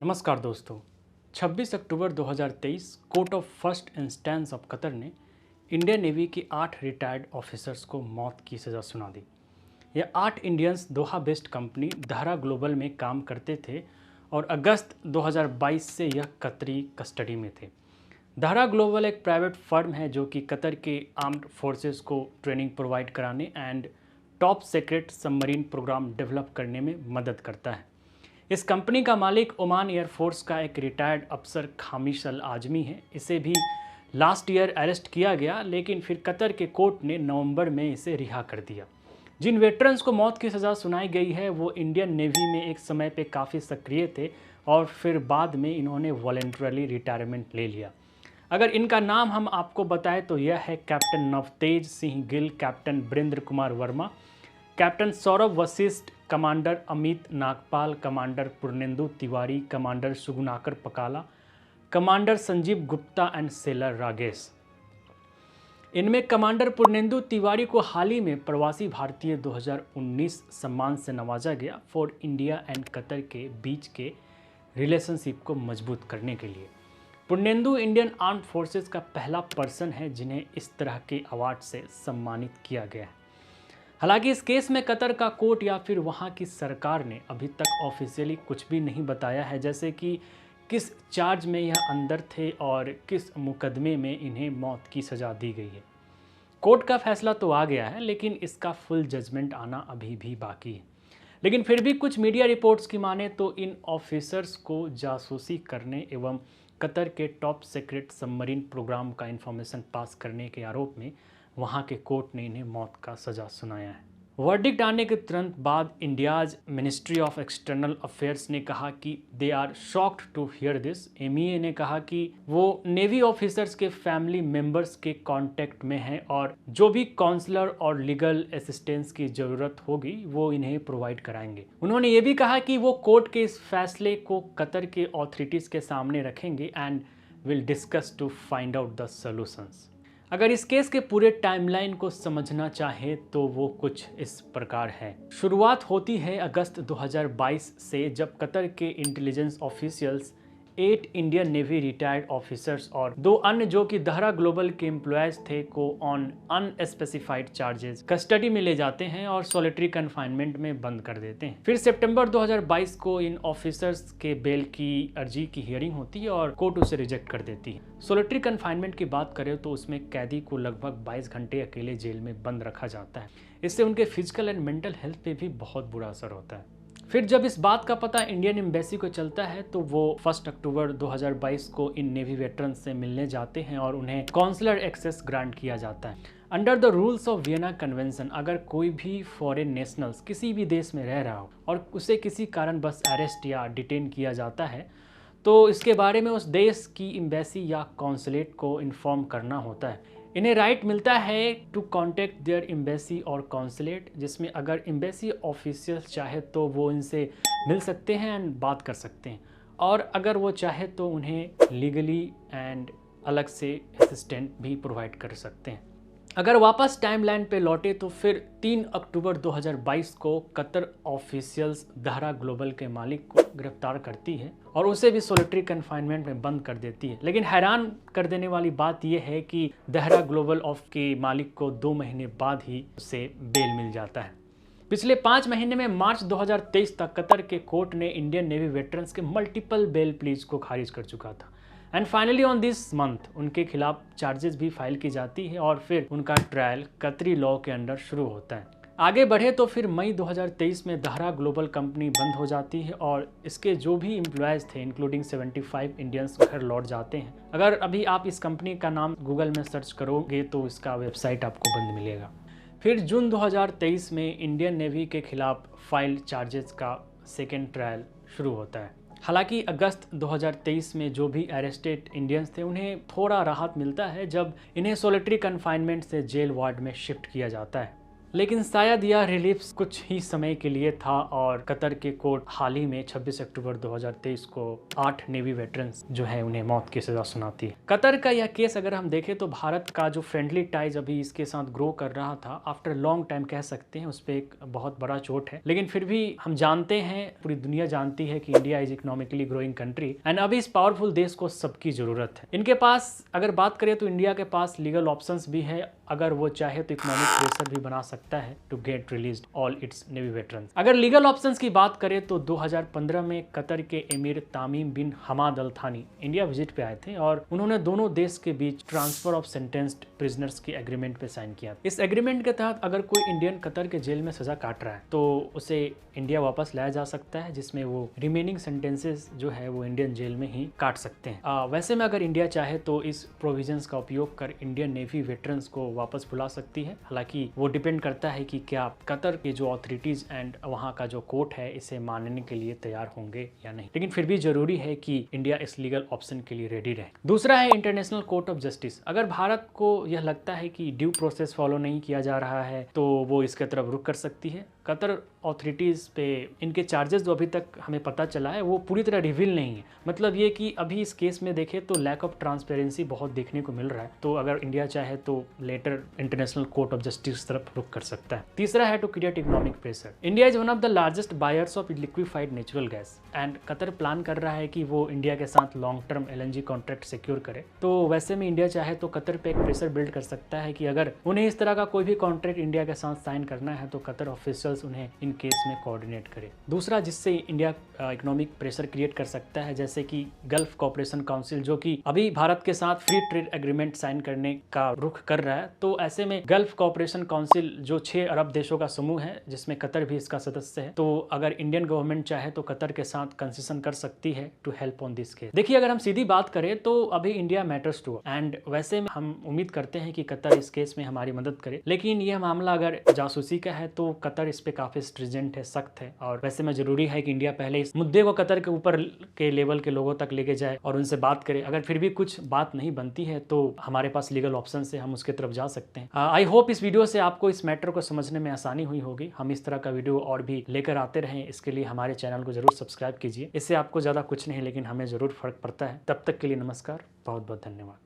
नमस्कार दोस्तों। 26 अक्टूबर 2023 court of first instance of Qatar ने इंडियन नेवी के 8 रिटायर्ड ऑफिसर्स को मौत की सज़ा सुना दी। ये 8 इंडियंस दोहा बेस्ड कंपनी दहरा ग्लोबल में काम करते थे और अगस्त 2022 से यह कतरी कस्टडी में थे। दहरा ग्लोबल एक प्राइवेट फर्म है जो कि कतर के आर्म्ड फोर्सेस को ट्रेनिंग प्रोवाइड कराने and top secret submarine programme develop करने में मदद करता है। इस कंपनी का मालिक ओमान एयरफोर्स का एक रिटायर्ड अफसर खामिश अल आजमी है। इसे भी लास्ट ईयर अरेस्ट किया गया, लेकिन फिर कतर के कोर्ट ने नवंबर में इसे रिहा कर दिया। जिन वेटरन्स को मौत की सज़ा सुनाई गई है वो इंडियन नेवी में एक समय पे काफ़ी सक्रिय थे और फिर बाद में इन्होंने वॉलंटरली रिटायरमेंट ले लिया। अगर इनका नाम हम आपको बताएं तो यह है captain Navtej Singh Gill, captain Birendra Kumar Verma, captain Saurabh Vashisht, commander Amit Nagpal, commander Purnendu Tiwari, commander Sugunakar Pakala, commander Sanjeev Gupta and sailor Ragesh. इनमें कमांडर पूर्णेंदु तिवारी को हाल ही में प्रवासी भारतीय 2019 सम्मान से नवाजा गया फॉर इंडिया एंड कतर के बीच के रिलेशनशिप को मजबूत करने के लिए। पूर्णेंदु इंडियन आर्म्ड फोर्सेस का पहला पर्सन है जिन्हें इस तरह के अवार्ड से सम्मानित किया गया है। हालांकि इस केस में कतर का कोर्ट या फिर वहां की सरकार ने अभी तक ऑफिशियली कुछ भी नहीं बताया है, जैसे कि किस चार्ज में यह अंदर थे और किस मुकदमे में इन्हें मौत की सज़ा दी गई है। कोर्ट का फैसला तो आ गया है, लेकिन इसका फुल जजमेंट आना अभी भी बाकी है। लेकिन फिर भी कुछ मीडिया रिपोर्ट्स की माने तो इन ऑफिसर्स को जासूसी करने एवं कतर के टॉप सीक्रेट सबमरीन प्रोग्राम का इंफॉर्मेशन पास करने के आरोप में वहां के कोर्ट ने इन्हें मौत का सज़ा सुनाया है। वर्डिक्ट आने के तुरंत बाद India's ministry of external affairs ने कहा कि they are shocked to hear this. MEA ने कहा कि वो नेवी ऑफिसर्स के फैमिली मेंबर्स के कांटेक्ट में हैं और जो भी काउंसलर और लीगल असिस्टेंस की ज़रूरत होगी वो इन्हें प्रोवाइड कराएंगे। उन्होंने ये भी कहा कि वो कोर्ट के इस फैसले को कतर के अथॉरिटीज़ के सामने रखेंगे and will discuss to find out the solutions. अगर इस केस के पूरे टाइमलाइन को समझना चाहे तो वो कुछ इस प्रकार है। शुरुआत होती है अगस्त 2022 से, जब कतर के intelligence officials 8 Indian navy retired officers और 2 अन्य जो कि दहरा ग्लोबल के एम्प्लॉयज थे को ऑन अनस्पेसिफाइड चार्जेस कस्टडी में ले जाते हैं और सॉलिटरी कन्फाइनमेंट में बंद कर देते हैं। फिर सितंबर 2022 को इन ऑफिसर्स के बेल की अर्जी की हियरिंग होती है और कोर्ट उसे रिजेक्ट कर देती है। सॉलिटरी कन्फाइनमेंट की बात करें तो उसमें कैदी को लगभग 22 घंटे अकेले जेल में बंद रखा जाता है। इससे उनके फिजिकल एंड मेंटल हेल्थ पे भी बहुत बुरा असर होता है। फिर जब इस बात का पता इंडियन एम्बेसी को चलता है तो वो 1 अक्टूबर 2022 को इन नेवी वेटरन से मिलने जाते हैं और उन्हें काउंसलर एक्सेस ग्रांट किया जाता है। Under the rules of Vienna convention, अगर कोई भी फॉरेन नेशनल्स किसी भी देश में रह रहा हो और उसे किसी कारण बस अरेस्ट या डिटेन किया जाता है तो इसके बारे में उस देश की एम्बेसी या कॉन्सुलेट को इन्फॉर्म करना होता है। इन्हें राइट मिलता है टू कॉन्टेक्ट देयर एम्बेसी और कॉन्सुलेट, जिसमें अगर एम्बेसी ऑफिशियल्स चाहे तो वो इनसे मिल सकते हैं एंड बात कर सकते हैं, और अगर वो चाहे तो उन्हें लीगली एंड अलग से असिस्टेंट भी प्रोवाइड कर सकते हैं। अगर वापस टाइमलाइन पे लौटे तो फिर 3 अक्टूबर 2022 को कतर ऑफिशियल्स दहरा ग्लोबल के मालिक को गिरफ्तार करती है और उसे भी सॉलिटरी कन्फाइनमेंट में बंद कर देती है। लेकिन हैरान कर देने वाली बात यह है कि दहरा ग्लोबल ऑफ के मालिक को 2 महीने बाद ही उसे बेल मिल जाता है। पिछले 5 महीने में मार्च 2023 तक कतर के कोर्ट ने इंडियन नेवी वेटरन्स के मल्टीपल बेल प्लीज को खारिज कर चुका था and finally on this month उनके खिलाफ चार्जेस भी फाइल की जाती है और फिर उनका ट्रायल कतरी लॉ के अंडर शुरू होता है। आगे बढ़े तो फिर मई 2023 में दहरा ग्लोबल कंपनी बंद हो जाती है और इसके जो भी एम्प्लॉयज़ थे इंक्लूडिंग 75 इंडियंस घर लौट जाते हैं। अगर अभी आप इस कंपनी का नाम गूगल में सर्च करोगे तो इसका वेबसाइट आपको बंद मिलेगा। फिर जून 2023 में इंडियन नेवी के खिलाफ फाइल चार्जेस का सेकेंड ट्रायल शुरू होता है। हालांकि अगस्त 2023 में जो भी अरेस्टेड इंडियंस थे उन्हें थोड़ा राहत मिलता है जब इन्हें सॉलिटरी कन्फाइनमेंट से जेल वार्ड में शिफ्ट किया जाता है। लेकिन शायद यह रिलीफ कुछ ही समय के लिए था और कतर के कोर्ट हाल ही में 26 अक्टूबर 2023 को 8 नेवी वेटरन्स जो है उन्हें मौत की सजा सुनाती है। कतर का यह केस अगर हम देखें तो भारत का जो फ्रेंडली टाइज अभी इसके साथ ग्रो कर रहा था आफ्टर लॉन्ग टाइम कह सकते हैं, उस पर एक बहुत बड़ा चोट है। लेकिन फिर भी हम जानते हैं, पूरी दुनिया जानती है कि India is economically growing country and अभी इस पावरफुल देश को सबकी जरूरत है। इनके पास अगर बात करें तो इंडिया के पास लीगल ऑप्शंस भी है, अगर वो चाहे तो इकोनॉमिक प्रेशर भी बना सकता है to get released all its navy veterans. अगर लीगल ऑप्शंस की बात करें तो 2015 में कतर के एमिर तामीम बिन हमाद अल थानी इंडिया विजिट पे आए थे और उन्होंने दोनों देश के बीच ट्रांसफर ऑफ सेंटेंस्ड प्रिजनर्स की एग्रीमेंट पे साइन किया। इस एग्रीमेंट के तहत अगर कोई इंडियन कतर के जेल में सजा काट रहा है तो उसे इंडिया वापस लाया जा सकता है, जिसमें वो रिमेनिंग सेंटेंसेस जो है वो इंडियन जेल में ही काट सकते हैं। वैसे में अगर इंडिया चाहे तो इस प्रोविजंस का उपयोग कर इंडियन नेवी वेटरन्स को वापस बुला सकती है। हालांकि वो डिपेंड करता है कि क्या कतर के जो अथॉरिटीज एंड वहाँ का जो कोर्ट है इसे मानने के लिए तैयार होंगे या नहीं, लेकिन फिर भी जरूरी है कि इंडिया इस लीगल ऑप्शन के लिए रेडी रहे। दूसरा है इंटरनेशनल कोर्ट ऑफ जस्टिस। अगर भारत को यह लगता है कि ड्यू प्रोसेस फॉलो नहीं किया जा रहा है तो वो इसके तरफ रुख कर सकती है। कतर ऑथोरिटीज़ पे इनके चार्जेस जो अभी तक हमें पता चला है वो पूरी तरह रिवील नहीं है। मतलब ये कि अभी इस केस में देखें तो लैक ऑफ ट्रांसपेरेंसी बहुत देखने को मिल रहा है, तो अगर इंडिया चाहे तो later international court of justice तरफ रुख कर सकता है। तीसरा है to create economic pressure. India is one of the largest buyers of liquefied natural gas and Qatar plan कर रहा है कि वो इंडिया के साथ long term LNG contract secure करे। तो वैसे में इंडिया चाहे तो कतर पे एक प्रेशर बिल्ड कर सकता है कि अगर उन्हें इस तरह का कोई भी कॉन्ट्रैक्ट इंडिया के साथ साइन करना है तो कतर ऑफिशियल्स उन्हें इन केस में कोऑर्डिनेट करे। दूसरा जिससे इंडिया इकोनॉमिक प्रेशर क्रिएट कर सकता है, जैसे कि गल्फ कोऑपरेशन काउंसिल जो कि अभी भारत के साथ फ्री ट्रेड एग्रीमेंट साइन करने का रुख कर रहा है। तो ऐसे में गल्फ कोऑपरेशन काउंसिल जो 6 अरब देशों का समूह है जिसमें कतर भी इसका सदस्य है, तो अगर इंडियन गवर्नमेंट चाहे तो कतर के साथ कंसेशन कर सकती है to help on this case. देखिए, अगर हम सीधी बात करें तो अभी इंडिया मैटर्स टू एंड वैसे में हम उम्मीद करते हैं कि कतर इस केस में हमारी मदद करे, लेकिन यह मामला अगर जासूसी का है तो कतर इस पे काफी स्ट्रिजेंट है, सख्त है। और वैसे में जरूरी है कि इंडिया पहले इस मुद्दे को कतर के ऊपर के लेवल के लोगों तक लेके जाए और उनसे बात करे। अगर फिर भी कुछ बात नहीं बनती है तो हमारे पास लीगल ऑप्शन है, हम उसके तरफ जा सकते हैं। आई होप इस वीडियो से आपको इस मैटर को समझने में आसानी हुई होगी। हम इस तरह का वीडियो और भी लेकर आते रहें, इसके लिए हमारे चैनल को जरूर सब्सक्राइब कीजिए। इससे आपको ज़्यादा कुछ नहीं लेकिन हमें ज़रूर फर्क पड़ता है। तब तक के लिए नमस्कार, बहुत बहुत धन्यवाद।